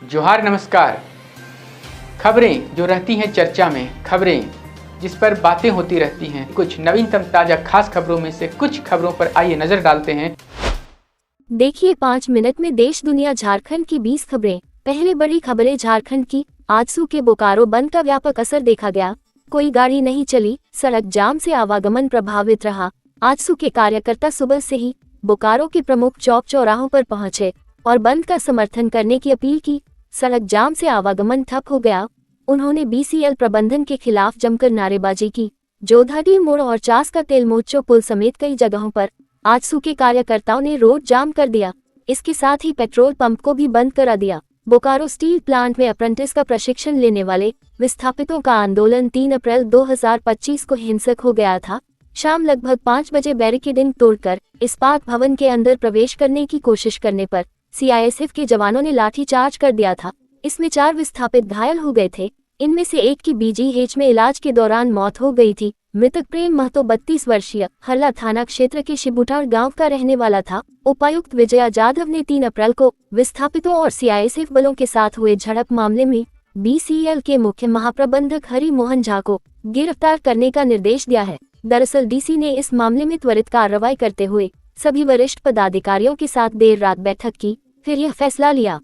जोहार नमस्कार। खबरें जो रहती हैं चर्चा में, खबरें जिस पर बातें होती रहती हैं, कुछ नवीनतम ताजा खास खबरों में से कुछ खबरों पर आइए नजर डालते हैं। देखिए 5 मिनट में देश दुनिया झारखंड की 20 खबरें। पहले बड़ी खबरें झारखंड की। आजसू के बोकारो बंद का व्यापक असर देखा गया। कोई गाड़ी नहीं चली, सड़क जाम से आवागमन प्रभावित रहा। आजसू के कार्यकर्ता सुबह से ही बोकारो के प्रमुख चौक चौराहों पर पहुंचे और बंद का समर्थन करने की अपील की। सड़क जाम से आवागमन ठप हो गया। उन्होंने बीसीएल प्रबंधन के खिलाफ जमकर नारेबाजी की। जोधाडी मोड़ और चास का तेल मोर्चो पुल समेत कई जगहों पर आजसू के कार्यकर्ताओं ने रोड जाम कर दिया। इसके साथ ही पेट्रोल पंप को भी बंद करा दिया। बोकारो स्टील प्लांट में अप्रेंटिस का प्रशिक्षण लेने वाले विस्थापितों का आंदोलन 3 अप्रैल 2025 को हिंसक हो गया था। शाम लगभग 5 बजे बैरिकेडिंग तोड़कर इस्पात भवन के अंदर प्रवेश करने की कोशिश करने पर सीआईएसएफ के जवानों ने लाठीचार्ज कर दिया था। इसमें 4 विस्थापित घायल हो गए थे। इनमें से एक की बीजीएच में इलाज के दौरान मौत हो गई थी। मृतक प्रेम महतो 32 वर्षीय हल्ला थाना क्षेत्र के शिबुटार गांव का रहने वाला था। उपायुक्त विजया जाधव ने 3 अप्रैल को विस्थापितों और सीआईएसएफ बलों के साथ हुए झड़प मामले में बीसीएल के मुख्य महाप्रबंधक हरि मोहन झा को गिरफ्तार करने का निर्देश दिया है। दरअसल डीसी ने इस मामले में त्वरित कार्रवाई करते हुए सभी वरिष्ठ पदाधिकारियों के साथ देर रात बैठक की, फिर यह फैसला लिया।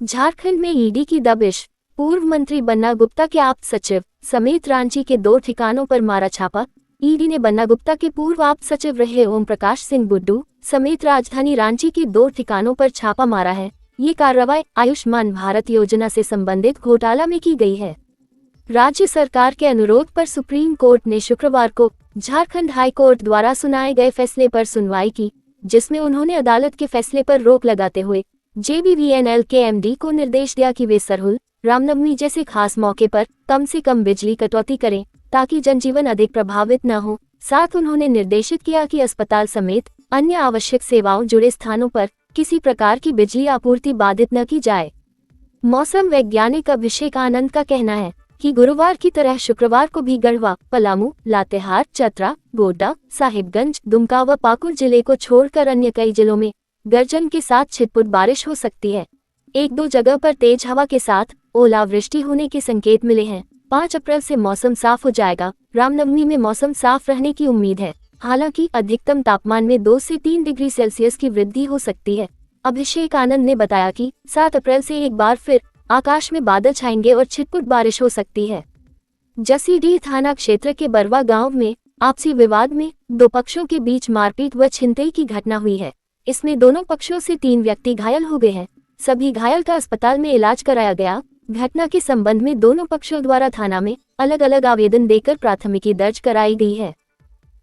झारखंड में ईडी की दबिश। पूर्व मंत्री बन्ना गुप्ता के आप्त सचिव समेत रांची के 2 ठिकानों पर मारा छापा। ईडी ने बन्ना गुप्ता के पूर्व आप्त सचिव रहे ओम प्रकाश सिंह बुड्डू समेत राजधानी रांची के 2 ठिकानों पर छापा मारा है। ये कार्रवाई आयुष्मान भारत योजना से संबंधित घोटाला में की गई है। राज्य सरकार के अनुरोध पर सुप्रीम कोर्ट ने शुक्रवार को झारखंड हाई कोर्ट द्वारा सुनाए गए फैसले पर सुनवाई की, जिसमें उन्होंने अदालत के फैसले पर रोक लगाते हुए जेबीवीएनएल के एमडी को निर्देश दिया कि वे सरहुल, रामनवमी जैसे खास मौके पर कम से कम बिजली कटौती करें ताकि जनजीवन अधिक प्रभावित न हो। साथ उन्होंने निर्देशित किया कि अस्पताल समेत अन्य आवश्यक सेवाओं जुड़े स्थानों पर किसी प्रकार की बिजली आपूर्ति बाधित न की जाए। मौसम वैज्ञानिक अभिषेक आनंद का कहना है कि गुरुवार की तरह शुक्रवार को भी गढ़वा, पलामू, लातेहार, चतरा, गोड्डा, साहिबगंज, दुमका व पाकुड़ जिले को छोड़कर अन्य कई जिलों में गर्जन के साथ छिटपुट बारिश हो सकती है। 1-2 जगह पर तेज हवा के साथ ओलावृष्टि होने के संकेत मिले हैं। 5 अप्रैल से मौसम साफ हो जाएगा। रामनवमी में मौसम साफ रहने की उम्मीद है। हालांकि अधिकतम तापमान में 2 से 3 डिग्री सेल्सियस की वृद्धि हो सकती है। अभिषेक आनंद ने बताया कि 7 अप्रैल से एक बार फिर आकाश में बादल छाएंगे और छिटपुट बारिश हो सकती है। जसीडीह थाना क्षेत्र के बरवा गांव में आपसी विवाद में 2 पक्षों के बीच मारपीट व छिनतई की घटना हुई है। इसमें दोनों पक्षों से 3 व्यक्ति घायल हो गए हैं। सभी घायल का अस्पताल में इलाज कराया गया। घटना के संबंध में दोनों पक्षों द्वारा थाना में अलग अलग आवेदन देकर प्राथमिकी दर्ज कराई गई है।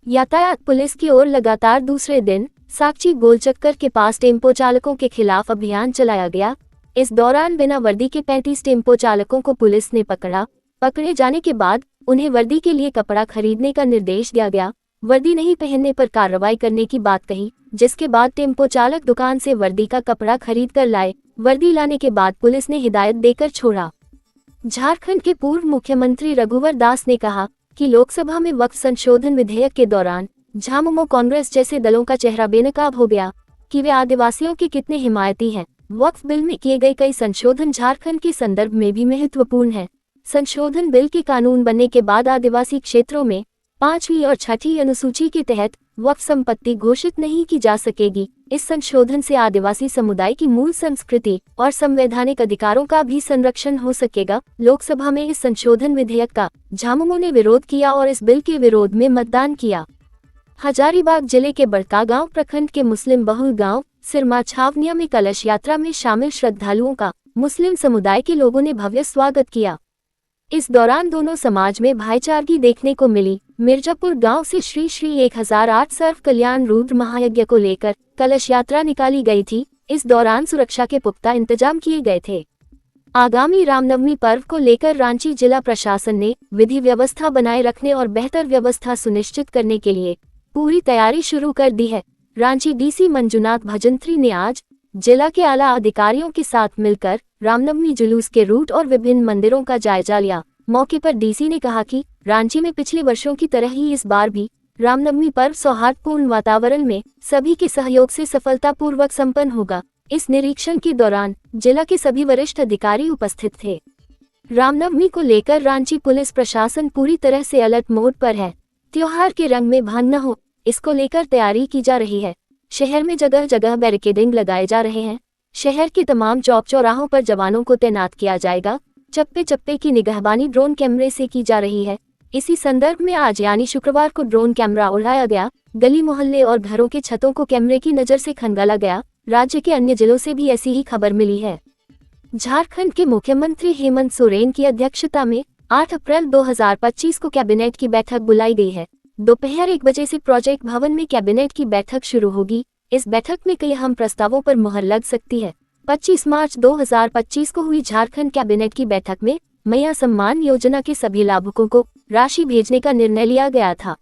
यातायात पुलिस की ओर लगातार दूसरे दिन साकची गोलचक्कर के पास टेम्पो चालकों के खिलाफ अभियान चलाया गया। इस दौरान बिना वर्दी के 35 टेम्पो चालकों को पुलिस ने पकड़ा। पकड़े जाने के बाद उन्हें वर्दी के लिए कपड़ा खरीदने का निर्देश दिया गया। वर्दी नहीं पहनने पर कार्रवाई करने की बात कही, जिसके बाद टेम्पो चालक दुकान से वर्दी का कपड़ा खरीद कर लाए। वर्दी लाने के बाद पुलिस ने हिदायत देकर छोड़ा। झारखंड के पूर्व मुख्यमंत्री रघुवर दास ने कहा कि लोकसभा में वक्फ संशोधन विधेयक के दौरान झामुमो कांग्रेस जैसे दलों का चेहरा बेनकाब हो गया कि वे आदिवासियों के कितने हिमायती हैं। वक्फ बिल में किए गए कई संशोधन झारखंड के संदर्भ में भी महत्वपूर्ण है। संशोधन बिल के कानून बनने के बाद आदिवासी क्षेत्रों में 5वीं और 6ठी अनुसूची के तहत वक्फ संपत्ति घोषित नहीं की जा सकेगी। इस संशोधन से आदिवासी समुदाय की मूल संस्कृति और संवैधानिक अधिकारों का भी संरक्षण हो सकेगा। लोकसभा में इस संशोधन विधेयक का झामुमो ने विरोध किया और इस बिल के विरोध में मतदान किया। हजारीबाग जिले के बड़कागांव प्रखंड के मुस्लिम बहुल गांव सिरमा छावनिया में कलश यात्रा में शामिल श्रद्धालुओं का मुस्लिम समुदाय के लोगों ने भव्य स्वागत किया। इस दौरान दोनों समाज में भाईचारगी देखने को मिली। मिर्जापुर गांव से श्री श्री 1008 सर्व कल्याण रुद्र महायज्ञ को लेकर कलश यात्रा निकाली गई थी। इस दौरान सुरक्षा के पुख्ता इंतजाम किए गए थे। आगामी रामनवमी पर्व को लेकर रांची जिला प्रशासन ने विधि व्यवस्था बनाए रखने और बेहतर व्यवस्था सुनिश्चित करने के लिए पूरी तैयारी शुरू कर दी है। रांची डीसी मंजुनाथ भजंत्री ने आज जिला के आला अधिकारियों के साथ मिलकर रामनवमी जुलूस के रूट और विभिन्न मंदिरों का जायजा लिया। मौके पर डीसी ने कहा कि रांची में पिछले वर्षों की तरह ही इस बार भी रामनवमी पर्व सौहार्दपूर्ण वातावरण में सभी के सहयोग से सफलतापूर्वक संपन्न होगा। इस निरीक्षण के दौरान जिला के सभी वरिष्ठ अधिकारी उपस्थित थे। रामनवमी को लेकर रांची पुलिस प्रशासन पूरी तरह से अलर्ट मोड पर है। त्योहार के रंग में भांग न हो, इसको लेकर तैयारी की जा रही है। शहर में जगह जगह बैरिकेडिंग लगाए जा रहे हैं। शहर के तमाम चौक चौराहों पर जवानों को तैनात किया जाएगा। चप्पे चप्पे की निगहबानी ड्रोन कैमरे से की जा रही है। इसी संदर्भ में आज यानी शुक्रवार को ड्रोन कैमरा उड़ाया गया। गली मोहल्ले और घरों के छतों को कैमरे की नजर से खंगाला गया। राज्य के अन्य जिलों से भी ऐसी ही खबर मिली है। झारखंड के मुख्यमंत्री हेमंत सोरेन की अध्यक्षता में 8 अप्रैल 2025 को कैबिनेट की बैठक बुलाई गई है। दोपहर 1 बजे से प्रोजेक्ट भवन में कैबिनेट की बैठक शुरू होगी। इस बैठक में कई अहम प्रस्तावों पर मुहर लग सकती है। 25 मार्च 2025 को हुई झारखंड कैबिनेट की बैठक में मैया सम्मान योजना के सभी लाभुकों को राशि भेजने का निर्णय लिया गया था।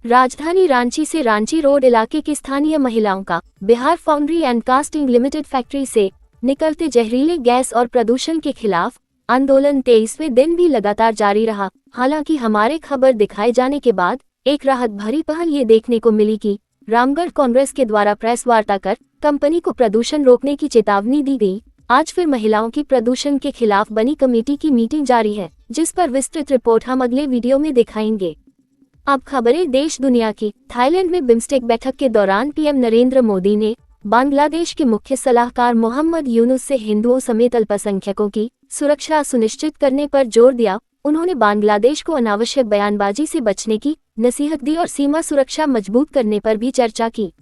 राजधानी रांची से रांची रोड इलाके की स्थानीय महिलाओं का Bihar foundry and casting limited factory से निकलते जहरीले गैस और प्रदूषण के खिलाफ आंदोलन 23वें दिन भी लगातार जारी रहा। हालांकि हमारे खबर दिखाए जाने के बाद एक राहत भरी पहल ये देखने को मिली कि रामगढ़ कांग्रेस के द्वारा प्रेस वार्ता कर कंपनी को प्रदूषण रोकने की चेतावनी दी गई। आज फिर महिलाओं की प्रदूषण के खिलाफ बनी कमेटी की मीटिंग जारी है, जिस पर विस्तृत रिपोर्ट हम अगले वीडियो में दिखाएंगे। अब खबरें देश दुनिया की। थाईलैंड में बिम्स्टेक बैठक के दौरान पीएम नरेंद्र मोदी ने बांग्लादेश के मुख्य सलाहकार मोहम्मद यूनुस से हिंदुओं समेत अल्पसंख्यकों की सुरक्षा सुनिश्चित करने पर जोर दिया। उन्होंने बांग्लादेश को अनावश्यक बयानबाजी से बचने की नसीहत दी और सीमा सुरक्षा मजबूत करने पर भी चर्चा की।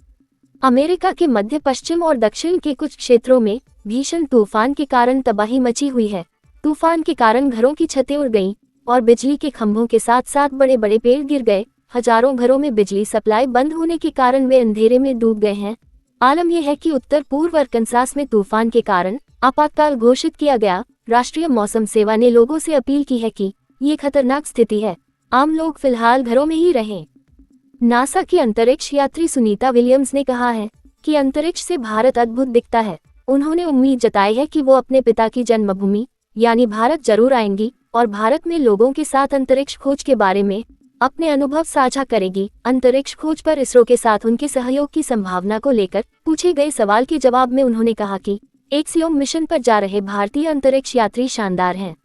अमेरिका के मध्य पश्चिम और दक्षिण के कुछ क्षेत्रों में भीषण तूफान के कारण तबाही मची हुई है। तूफान के कारण घरों की छतें उड़ गईं और बिजली के खंभों के साथ साथ बड़े बड़े पेड़ गिर गए। हजारों घरों में बिजली सप्लाई बंद होने के कारण वे अंधेरे में डूब गए हैं। आलम यह है कि उत्तर पूर्व अरकानसास में तूफान के कारण आपातकाल घोषित किया गया। राष्ट्रीय मौसम सेवा ने लोगों से अपील की है कि ये खतरनाक स्थिति है, आम लोग फिलहाल घरों में ही रहें। नासा की अंतरिक्ष यात्री सुनीता विलियम्स ने कहा है कि अंतरिक्ष से भारत अद्भुत दिखता है। उन्होंने उम्मीद जताई है कि वो अपने पिता की जन्मभूमि यानी भारत जरूर आएंगी और भारत में लोगों के साथ अंतरिक्ष खोज के बारे में अपने अनुभव साझा करेगी। अंतरिक्ष खोज पर इसरो के साथ उनके सहयोग की संभावना को लेकर पूछे गए सवाल के जवाब में उन्होंने कहा कि एक्सियोम मिशन पर जा रहे भारतीय अंतरिक्ष यात्री शानदार हैं।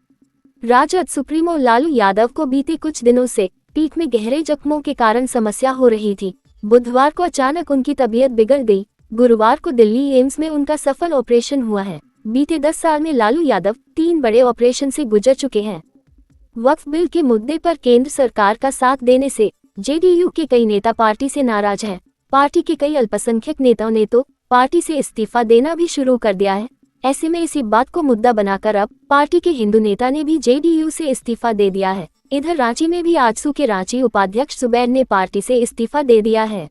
राजद सुप्रीमो लालू यादव को बीते कुछ दिनों से पीठ में गहरे जख्मों के कारण समस्या हो रही थी। बुधवार को अचानक उनकी तबीयत बिगड़ गई। गुरुवार को दिल्ली एम्स में उनका सफल ऑपरेशन हुआ है। बीते 10 साल में लालू यादव 3 बड़े ऑपरेशन से गुजर चुके हैं। वक्फ बिल के मुद्दे पर केंद्र सरकार का साथ देने से जेडीयू के कई नेता पार्टी से नाराज हैं। पार्टी के कई अल्पसंख्यक नेताओं ने तो पार्टी से इस्तीफा देना भी शुरू कर दिया है। ऐसे में इसी बात को मुद्दा बनाकर अब पार्टी के हिंदू नेता ने भी जेडीयू से इस्तीफा दे दिया है। इधर रांची में भी आजसू के रांची उपाध्यक्ष जुबैर ने पार्टी से इस्तीफा दे दिया है।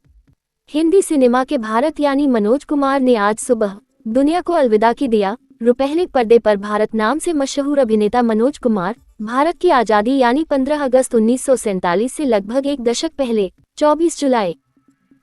हिंदी सिनेमा के भारत यानी मनोज कुमार ने आज सुबह दुनिया को अलविदा की दिया। रुपहले पर्दे पर भारत नाम से मशहूर अभिनेता मनोज कुमार भारत की आज़ादी यानी 15 अगस्त 1947 से लगभग एक दशक पहले 24 जुलाई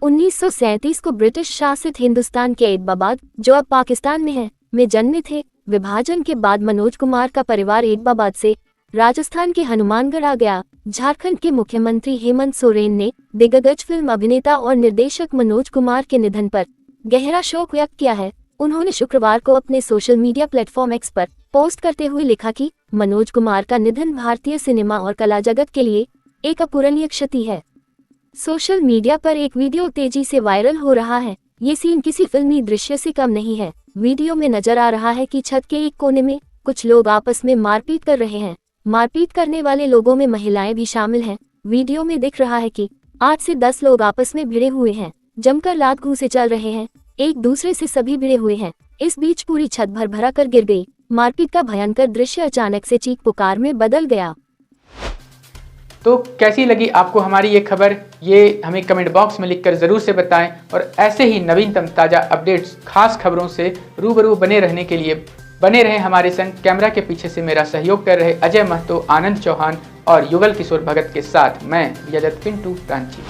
1937 को ब्रिटिश शासित हिंदुस्तान के ऐबकाबाद, जो अब पाकिस्तान में है, में जन्मे थे। विभाजन के बाद मनोज कुमार का परिवार ऐबकाबाद से राजस्थान के हनुमानगढ़ आ गया। झारखंड के मुख्यमंत्री हेमंत सोरेन ने दिग्गज फिल्म अभिनेता और निर्देशक मनोज कुमार के निधन पर गहरा शोक व्यक्त किया है। उन्होंने शुक्रवार को अपने सोशल मीडिया प्लेटफॉर्म एक्स पर पोस्ट करते हुए लिखा कि मनोज कुमार का निधन भारतीय सिनेमा और कला जगत के लिए एक अपूरणीय क्षति है। सोशल मीडिया पर एक वीडियो तेजी से वायरल हो रहा है। ये सीन किसी फिल्मी दृश्य से कम नहीं है। वीडियो में नजर आ रहा है कि छत के एक कोने में कुछ लोग आपस में मारपीट कर रहे हैं। मारपीट करने वाले लोगों में महिलाएं भी शामिल हैं। वीडियो में दिख रहा है कि 8 से 10 लोग आपस में भिड़े हुए हैं, जमकर लात घूंसे चल रहे हैं, एक दूसरे से सभी भिड़े हुए हैं। इस बीच पूरी छत भर कर गिर गई। मारपीट का भयंकर दृश्य अचानक से चीख पुकार में बदल गया। तो कैसी लगी आपको हमारी ये खबर, ये हमें कमेंट बॉक्स में लिखकर ज़रूर से बताएं। और ऐसे ही नवीनतम ताज़ा अपडेट्स, खास खबरों से रूबरू बने रहने के लिए बने रहें हमारे संग। कैमरा के पीछे से मेरा सहयोग कर रहे अजय महतो, आनंद चौहान और युगल किशोर भगत के साथ मैं विजय दत्त पिंटू रांची।